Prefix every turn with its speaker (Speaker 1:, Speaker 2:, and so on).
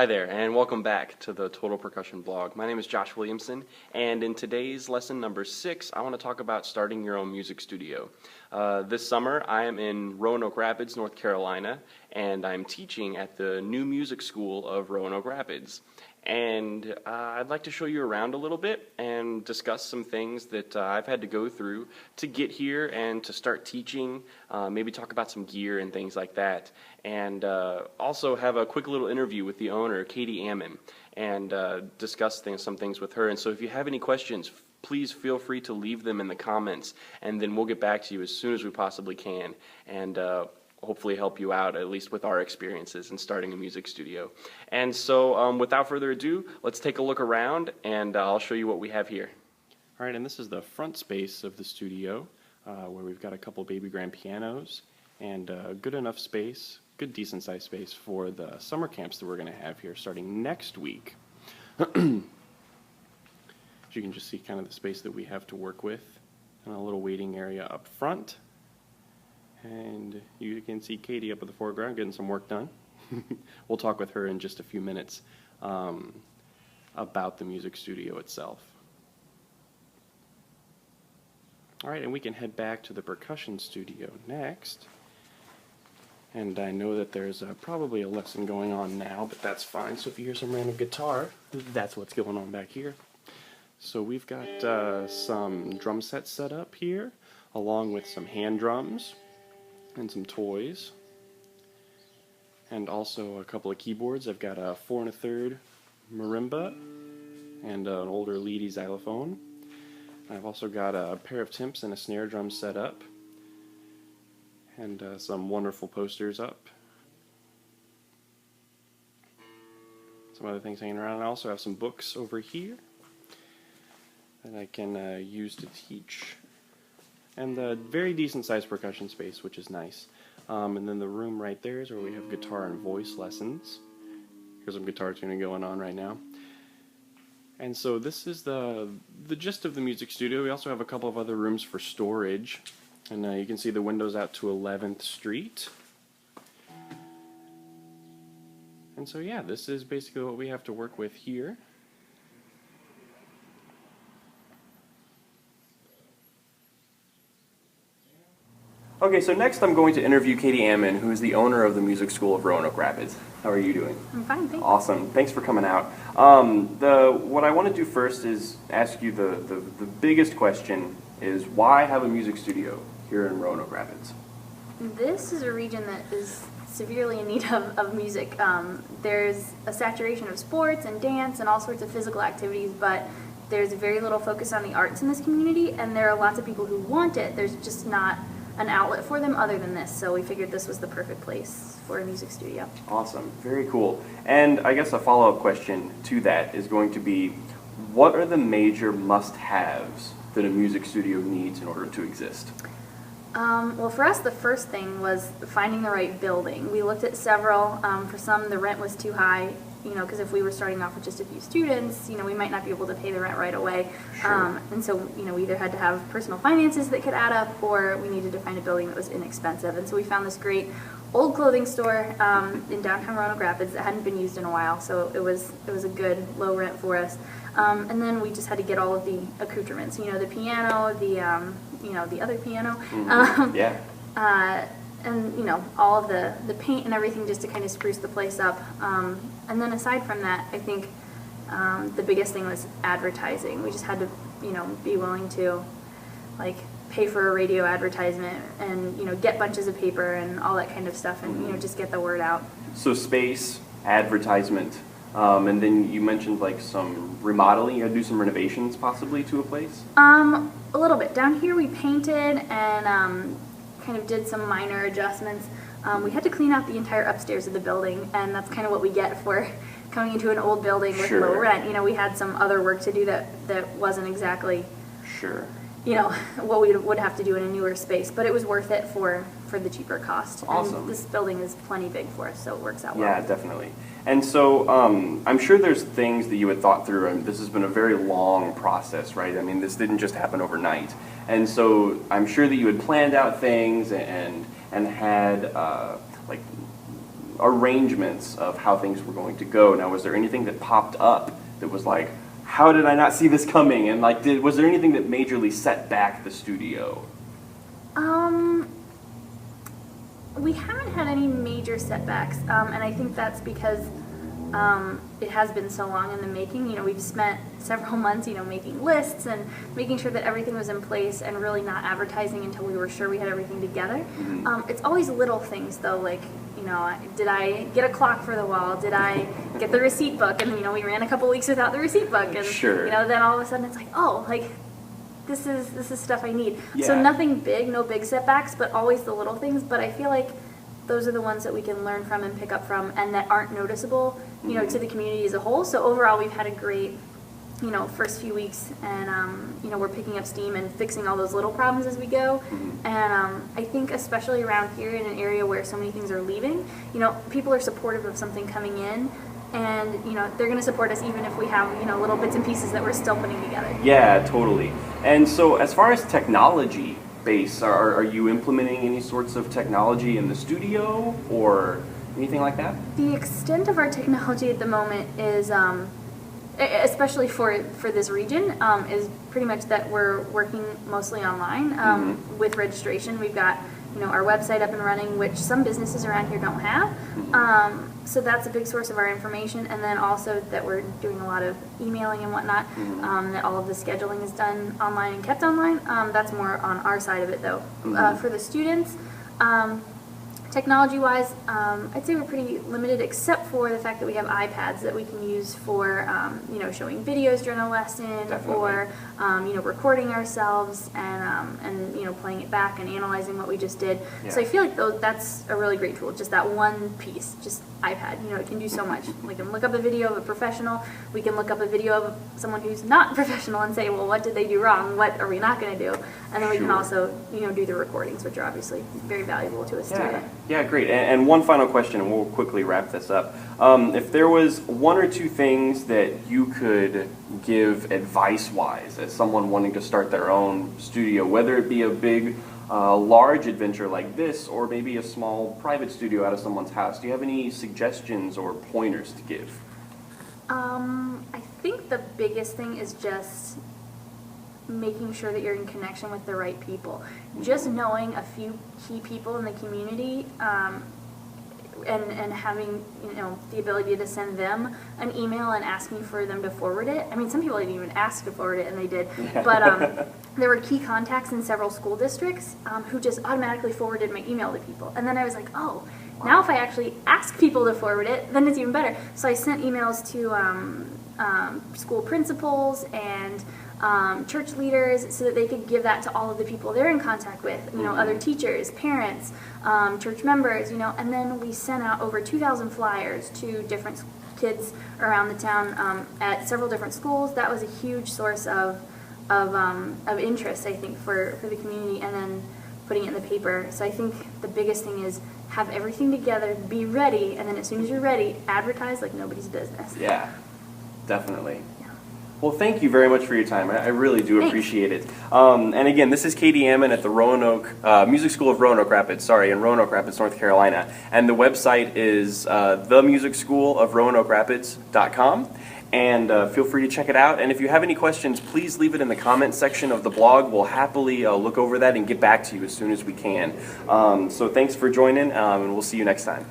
Speaker 1: Hi there, and welcome back to the Total Percussion blog. My name is Josh Williamson, and in today's lesson number 6, I want to talk about starting your own music studio. This summer, I am in Roanoke Rapids, North Carolina, and I'm teaching at the new music school of Roanoke Rapids. And I'd like to show you around a little bit and discuss some things that I've had to go through to get here and to start teaching, maybe talk about some gear and things like that, and also have a quick little interview with the owner, Katie Ammon, and discuss some things with her. And so if you have any questions, please feel free to leave them in the comments, and then we'll get back to you as soon as we possibly can, and hopefully help you out, at least with our experiences in starting a music studio. And so without further ado, let's take a look around, and I'll show you what we have here. All right, and this is the front space of the studio, where we've got a couple baby grand pianos and good enough space, good decent sized space for the summer camps that we're going to have here starting next week. As you can just see kind of the space that we have to work with, and a little waiting area up front. And you can see Katie up in the foreground getting some work done. We'll talk with her in just a few minutes about the music studio itself. All right, and we can head back to the percussion studio next. And I know that there's probably a lesson going on now, but that's fine. So if you hear some random guitar, that's what's going on back here. So we've got some drum sets set up here, along with some hand drums and some toys, and also a couple of keyboards. I've got a 4 1/3 marimba and an older leady xylophone. I've also got a pair of timps and a snare drum set up, and some wonderful posters up. Some other things hanging around. I also have some books over here that I can use to teach. And the very decent sized percussion space, which is nice. And then the room right there is where we have guitar and voice lessons. Here's some guitar tuning going on right now. And so this is the gist of the music studio. We also have a couple of other rooms for storage. And you can see the windows out to 11th Street. And so yeah, this is basically what we have to work with here. Okay, so next I'm going to interview Katie Ammon, who is the owner of the Music School of Roanoke Rapids. How are you doing?
Speaker 2: I'm fine, thanks.
Speaker 1: Awesome. Thanks for coming out. What I want to do first is ask you the biggest question is, why have a music studio here in Roanoke Rapids?
Speaker 2: This is a region that is severely in need of music. There's a saturation of sports and dance and all sorts of physical activities, but there's very little focus on the arts in this community, and there are lots of people who want it. There's just not an outlet for them other than this, so we figured this was the perfect place for a music studio.
Speaker 1: Awesome, very cool. And I guess a follow-up question to that is going to be, what are the major must-haves that a music studio needs in order to exist?
Speaker 2: Well, for us, the first thing was finding the right building. We looked at several. For some, the rent was too high, because if we were starting off with just a few students, we might not be able to pay the rent right away.
Speaker 1: Sure.
Speaker 2: And so, we either had to have personal finances that could add up, or we needed to find a building that was inexpensive. And so we found this great old clothing store in downtown Roanoke Rapids that hadn't been used in a while, so it was a good low rent for us. And then we just had to get all of the accoutrements, the piano, the other piano, and all of the paint and everything, just to kind of spruce the place up. And then aside from that, I think the biggest thing was advertising. We just had to be willing to pay for a radio advertisement and get bunches of paper and all that kind of stuff, and just get the word out.
Speaker 1: So space, advertisement, and then you mentioned some remodeling. You had to do some renovations possibly to a place?
Speaker 2: A little bit. Down here we painted and kind of did some minor adjustments. We had to clean out the entire upstairs of the building, and that's kind of what we get for coming into an old building with low rent. We had some other work to do that wasn't exactly what we would have to do in a newer space, but it was worth it for the cheaper cost.
Speaker 1: Awesome.
Speaker 2: And this building is plenty big for us, so it works out well.
Speaker 1: Yeah, definitely. And so I'm sure there's things that you had thought through, and this has been a very long process, right? I mean, this didn't just happen overnight. And so I'm sure that you had planned out things and had arrangements of how things were going to go. Now, was there anything that popped up that was like, how did I not see this coming? And like, was there anything that majorly set back the studio?
Speaker 2: We haven't had any major setbacks, and I think that's because it has been so long in the making. You know, we've spent several months, you know, making lists and making sure that everything was in place and really not advertising until we were sure we had everything together. It's always little things though, like, you know, did I get a clock for the wall? Did I get the receipt book? And, you know, we ran a couple weeks without the receipt book. And,
Speaker 1: sure.
Speaker 2: You know, then all of a sudden it's like, oh, like, this is stuff I need.
Speaker 1: Yeah.
Speaker 2: So nothing big, no big setbacks, but always the little things. But I feel like those are the ones that we can learn from and pick up from, and that aren't noticeable, you know, to the community as a whole. So overall, we've had a great, you know, first few weeks, and you know, we're picking up steam and fixing all those little problems as we go. And I think especially around here in an area where so many things are leaving, you know, people are supportive of something coming in. And, you know, they're going to support us even if we have, you know, little bits and pieces that we're still putting together.
Speaker 1: Yeah, totally. And so as far as technology base, are you implementing any sorts of technology in the studio or anything like that?
Speaker 2: The extent of our technology at the moment is, especially for this region, is pretty much that we're working mostly online with registration. We've got, you know, our website up and running, which some businesses around here don't have. So that's a big source of our information, and then also that we're doing a lot of emailing and whatnot, that all of the scheduling is done online and kept online. That's more on our side of it though. For the students, technology-wise, I'd say we're pretty limited, except for the fact that we have iPads that we can use for, you know, showing videos during a lesson,
Speaker 1: Definitely.
Speaker 2: or you know, recording ourselves and you know, playing it back and analyzing what we just did.
Speaker 1: Yeah.
Speaker 2: So I feel like that's a really great tool. Just that one piece, just iPad. You know, it can do so much. We can look up a video of a professional. We can look up a video of someone who's not professional and say, well, what did they do wrong? What are we not going to do? And then we can
Speaker 1: Sure.
Speaker 2: also, you know, do the recordings, which are obviously very valuable to a student.
Speaker 1: Yeah, great. And one final question, and we'll quickly wrap this up. If there was one or two things that you could give advice-wise as someone wanting to start their own studio, whether it be a big, large adventure like this, or maybe a small private studio out of someone's house, do you have any suggestions or pointers to give?
Speaker 2: I think the biggest thing is just making sure that you're in connection with the right people. Just knowing a few key people in the community, and having, you know, the ability to send them an email and asking for them to forward it. I mean, some people didn't even ask to forward it, and they did.
Speaker 1: Yeah.
Speaker 2: But there were key contacts in several school districts who just automatically forwarded my email to people. And then I was like, oh, now if I actually ask people to forward it, then it's even better. So I sent emails to school principals and church leaders so that they could give that to all of the people they're in contact with, you know, other teachers, parents, church members, you know, and then we sent out over 2,000 flyers to different kids around the town at several different schools. That was a huge source of interest, I think, for the community, and then putting it in the paper. So I think the biggest thing is have everything together, be ready, and then as soon as you're ready, advertise like nobody's business.
Speaker 1: Yeah, definitely. Well, thank you very much for your time. I really do appreciate it. And again, this is Katie Ammon at the Roanoke Music School of Roanoke Rapids, in Roanoke Rapids, North Carolina. And the website is themusicschoolofroanoke.rapids.com. And feel free to check it out. And if you have any questions, please leave it in the comment section of the blog. We'll happily look over that and get back to you as soon as we can. So thanks for joining, and we'll see you next time.